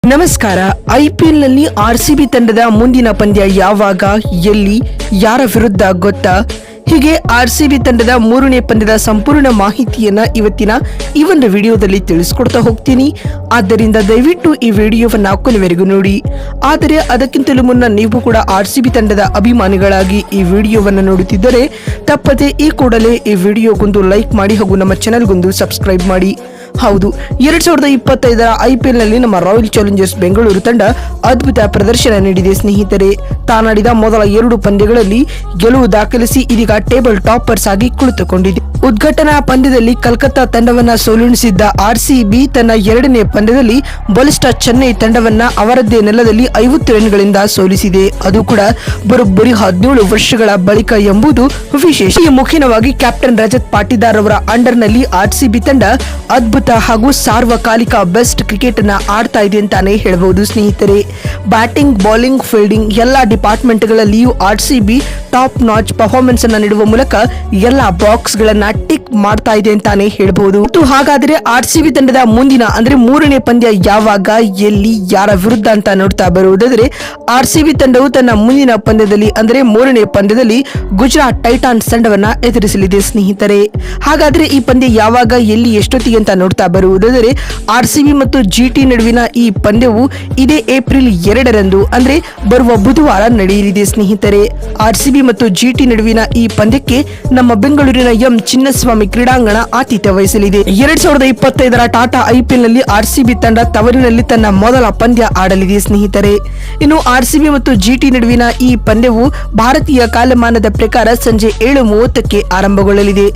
ನಮಸ್ಕಾರ. ಐಪಿಎಲ್ನಲ್ಲಿ ಆರ್ಸಿಬಿ ತಂಡದ ಮುಂದಿನ ಪಂದ್ಯ ಯಾವಾಗ, ಎಲ್ಲಿ, ಯಾರ ವಿರುದ್ಧ ಗೊತ್ತಾ? ಹೀಗೆ ಆರ್ಸಿಬಿ ತಂಡದ ಮೂರನೇ ಪಂದ್ಯದ ಸಂಪೂರ್ಣ ಮಾಹಿತಿಯನ್ನ ಇವತ್ತಿನ ಈ ಒಂದು ವಿಡಿಯೋದಲ್ಲಿ ತಿಳಿಸ್ಕೊಡ್ತಾ ಹೋಗ್ತೀನಿ. ಆದ್ದರಿಂದ ದಯವಿಟ್ಟು ಈ ವಿಡಿಯೋವನ್ನ ಕೊನೆವರೆಗೂ ನೋಡಿ. ಆದರೆ ಅದಕ್ಕಿಂತಲೂ ಮುನ್ನ ನೀವು ಕೂಡ ಆರ್ಸಿಬಿ ತಂಡದ ಅಭಿಮಾನಿಗಳಾಗಿ ಈ ವಿಡಿಯೋವನ್ನು ನೋಡುತ್ತಿದ್ದರೆ ತಪ್ಪದೆ ಈ ಕೂಡಲೇ ಈ ವಿಡಿಯೋಗೊಂದು ಲೈಕ್ ಮಾಡಿ ಹಾಗೂ ನಮ್ಮ ಚಾನೆಲ್ಗೊಂದು ಸಬ್ಸ್ಕ್ರೈಬ್ ಮಾಡಿ. ಹೌದು, 2025ರ ಐಪಿಎಲ್ನಲ್ಲಿ ನಮ್ಮ ರಾಯಲ್ ಚಾಲೆಂಜರ್ಸ್ ಬೆಂಗಳೂರು ತಂಡ ಅದ್ಭುತ ಪ್ರದರ್ಶನ ನೀಡಿದೆ ಸ್ನೇಹಿತರೆ. ತಾನಾಡಿದ ಮೊದಲ 2 ಪಂದ್ಯಗಳಲ್ಲಿ ಗೆಲುವು ದಾಖಲಿಸಿ ಇದೀಗ ಟೇಬಲ್ ಟಾಪರ್ಸ್ ಆಗಿ ಕುಳಿತುಕೊಂಡಿದೆ. ಉದ್ಘಾಟನಾ ಪಂದ್ಯದಲ್ಲಿ ಕಲ್ಕತ್ತಾ ತಂಡವನ್ನ ಸೋಲಿಸಿದ್ದ ಆರ್ಸಿಬಿ ತನ್ನ 2ನೇ ಪಂದ್ಯದಲ್ಲಿ ಬಲಿಷ್ಠ ಚೆನ್ನೈ ತಂಡವನ್ನ ಅವರದ್ದೇ ನೆಲದಲ್ಲಿ 50 ರನ್ಗಳಿಂದ ಸೋಲಿಸಿದೆ. ಅದು ಕೂಡ ಬರೋಬ್ಬರಿ 17 ವರ್ಷಗಳ ಬಳಿಕ ಎಂಬುದು ವಿಶೇಷ. ಈ ಮುಖ್ಯವಾಗಿ ಕ್ಯಾಪ್ಟನ್ ರಜತ್ ಪಾಟಿದಾರ್ ಅವರ ಅಂಡರ್ನಲ್ಲಿ ಆರ್ಸಿಬಿ ತಂಡ ಅದ್ಭುತ ಹಾಗೂ ಸಾರ್ವಕಾಲಿಕ ಬೆಸ್ಟ್ ಕ್ರಿಕೆಟ್ ಅನ್ನ ಆಡ್ತಾ ಇದೆ ಅಂತಾನೆ ಹೇಳಬಹುದು ಸ್ನೇಹಿತರೆ. ಬ್ಯಾಟಿಂಗ್, ಬೌಲಿಂಗ್, ಫೀಲ್ಡಿಂಗ್ ಎಲ್ಲಾ ಡಿಪಾರ್ಟ್ಮೆಂಟ್ ಗಳಲ್ಲಿಯೂ ಆರ್ಸಿಬಿ ಟಾಪ್ ನಾಚ್ ಪರ್ಫಾರ್ಮೆನ್ಸ್ ಅನ್ನ ನೀಡುವ ಮೂಲಕ ಎಲ್ಲಾ ಬಾಕ್ಸ್ ಗಳನ್ನ ಟಿಕ್ ಮಾಡ್ತಾ ಇದೆ ಅಂತಾನೆ ಹೇಳಬಹುದು. ಮತ್ತು ಹಾಗಾದ್ರೆ ಆರ್ಸಿಬಿ ತಂಡದ ಮುಂದಿನ ಅಂದ್ರೆ 3ನೇ ಪಂದ್ಯ ಯಾವಾಗ, ಎಲ್ಲಿ, ಯಾರ ವಿರುದ್ಧ ಅಂತ ನೋಡ್ತಾ ಬರುವುದಾದ್ರೆ ಆರ್ಸಿಬಿ ತಂಡವು ತನ್ನ ಮುಂದಿನ ಪಂದ್ಯದಲ್ಲಿ ಅಂದ್ರೆ 3ನೇ ಪಂದ್ಯದಲ್ಲಿ ಗುಜರಾತ್ ಟೈಟಾನ್ಸ್ ತಂಡವನ್ನ ಎದುರಿಸಲಿದೆ ಸ್ನೇಹಿತರೆ. ಹಾಗಾದ್ರೆ ಈ ಪಂದ್ಯ ಯಾವಾಗ, ಎಲ್ಲಿ, ಎಷ್ಟೊತ್ತಿಗೆ ಅಂತ ನೋಡ್ತಾ ಬರುವುದಾದರೆ ಆರ್ಸಿಬಿ ಮತ್ತು ಜಿಟಿ ನಡುವಿನ ಈ ಪಂದ್ಯವು ಇದೇ ಏಪ್ರಿಲ್ 2ರಂದು ಅಂದ್ರೆ ಬರುವ ಬುಧವಾರ ನಡೆಯಲಿದೆ ಸ್ನೇಹಿತರೆ. ಆರ್ಸಿಬಿ ಮತ್ತು ಜಿಟಿ ನಡುವಿನ ಈ ಪಂದ್ಯಕ್ಕೆ ನಮ್ಮ ಬೆಂಗಳೂರಿನ ಎಂ ಚಿನ್ನಸ್ವಾಮಿ ಕ್ರೀಡಾಂಗಣ ಆತಿಥ್ಯ ವಹಿಸಲಿದೆ. 2025ರ ಟಾಟಾ ಐಪಿಎಲ್ ನಲ್ಲಿ ಆರ್ಸಿಬಿ ತಂಡ ತವರಿನಲ್ಲಿ ತನ್ನ ಮೊದಲ ಪಂದ್ಯ ಆಡಲಿದೆ ಸ್ನೇಹಿತರೆ. ಇನ್ನು ಆರ್ಸಿಬಿ ಮತ್ತು ಜಿಟಿ ನಡುವಿನ ಈ ಪಂದ್ಯವು ಭಾರತೀಯ ಕಾಲಮಾನದ ಪ್ರಕಾರ ಸಂಜೆ 7:30ಕ್ಕೆ ಆರಂಭಗೊಳ್ಳಲಿದೆ.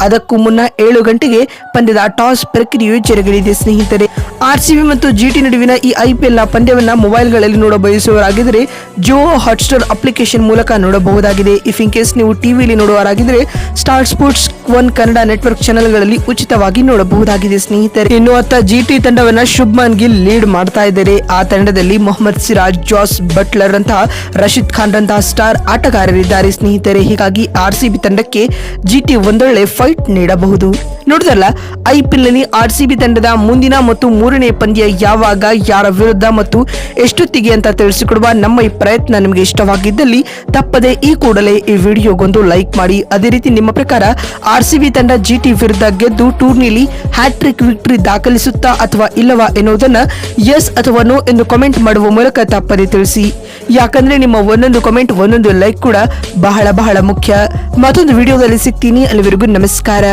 ಅದಕ್ಕೂ ಮುನ್ನ 7 ಗಂಟೆಗೆ ಪಂದ್ಯದ ಟಾಸ್ ಪ್ರಕ್ರಿಯೆಯು ಜರುಗಲಿದೆ ಸ್ನೇಹಿತರೆ. ಆರ್ಸಿಬಿ ಮತ್ತು ಜಿಟಿ ನಡುವಿನ ಈ ಐಪಿಎಲ್ ನ ಪಂದ್ಯವನ್ನ ಮೊಬೈಲ್ಗಳಲ್ಲಿ ನೋಡಬಯಸುವವರಾಗಿದ್ದರೆ ಜಿಯೋ ಹಾಟ್ಸ್ಟಾರ್ ಅಪ್ಲಿಕೇಶನ್ ಮೂಲಕ ನೋಡಬಹುದಾಗಿದೆ. ಇಫ್ ಇನ್ ಕೇಸ್ ನೀವು ಟಿವಿಯಲ್ಲಿ ನೋಡುವವರಾಗಿದ್ದರೆ ಸ್ಟಾರ್ ಸ್ಪೋರ್ಟ್ಸ್ 1 ಕನ್ನಡ ನೆಟ್ವರ್ಕ್ ಚಾನೆಲ್ಗಳಲ್ಲಿ ಉಚಿತವಾಗಿ ನೋಡಬಹುದಾಗಿದೆ ಸ್ನೇಹಿತರೆ. ಇನ್ನು ಅತ್ತ ಜಿಟಿ ತಂಡವನ್ನ ಶುಭ್ಮನ್ ಗಿಲ್ ಲೀಡ್ ಮಾಡ್ತಾ ಇದ್ದಾರೆ. ಆ ತಂಡದಲ್ಲಿ ಮೊಹಮ್ಮದ್ ಸಿರಾಜ್, ಜಾಸ್ ಬಟ್ಲರ್ ಅಂತಹ ರಶೀದ್ ಖಾನ್ ರಂತಹ ಸ್ಟಾರ್ ಆಟಗಾರರಿದ್ದಾರೆ ಸ್ನೇಹಿತರೆ. ಹೀಗಾಗಿ ಆರ್ಸಿಬಿ ತಂಡಕ್ಕೆ ಜಿಟಿ ಒಂದೊಳ್ಳೆ ಫೈಟ್ ನೀಡಬಹುದು. ನೋಡಿದ್ರಲ್ಲ, ಐಪಿಎಲ್ ನಲ್ಲಿ ಆರ್ಸಿಬಿ ತಂಡದ ಮುಂದಿನ ಮತ್ತು 3ನೇ ಪಂದ್ಯ ಯಾವಾಗ, ಯಾರ ವಿರುದ್ಧ ಮತ್ತು ಎಷ್ಟೊತ್ತಿಗೆ ಅಂತ ತಿಳಿಸಿಕೊಡುವ ನಮ್ಮ ಈ ಪ್ರಯತ್ನ ನಿಮಗೆ ಇಷ್ಟವಾಗಿದ್ದಲ್ಲಿ ತಪ್ಪದೆ ಈ ಕೂಡಲೇ ಈ ವಿಡಿಯೋಗೊಂದು ಲೈಕ್ ಮಾಡಿ. ಅದೇ ರೀತಿ ನಿಮ್ಮ ಪ್ರಕಾರ ಆರ್ಸಿಬಿ ತಂಡ ಜಿಟಿ ವಿರುದ್ಧ ಗೆದ್ದು ಟೂರ್ನಿಲಿ ಹ್ಯಾಟ್ರಿಕ್ ವಿಕ್ಟರಿ ದಾಖಲಿಸುತ್ತಾ ಅಥವಾ ಇಲ್ಲವಾ ಎನ್ನುವುದನ್ನ ಎಸ್ ಅಥವಾ ನೋ ಎಂದು ಕಾಮೆಂಟ್ ಮಾಡುವ ಮೂಲಕ ತಪ್ಪದೆ ತಿಳಿಸಿ. ಯಾಕಂದ್ರೆ ನಿಮ್ಮ ಒಂದೊಂದು ಕಾಮೆಂಟ್, ಒಂದೊಂದು ಲೈಕ್ ಕೂಡ ಬಹಳ ಬಹಳ ಮುಖ್ಯ. ಮತ್ತೊಂದು ವಿಡಿಯೋದಲ್ಲಿ ಸಿಗ್ತೀನಿ. ಅಲ್ಲಿವರೆಗೂ ನಮಸ್ಕಾರ.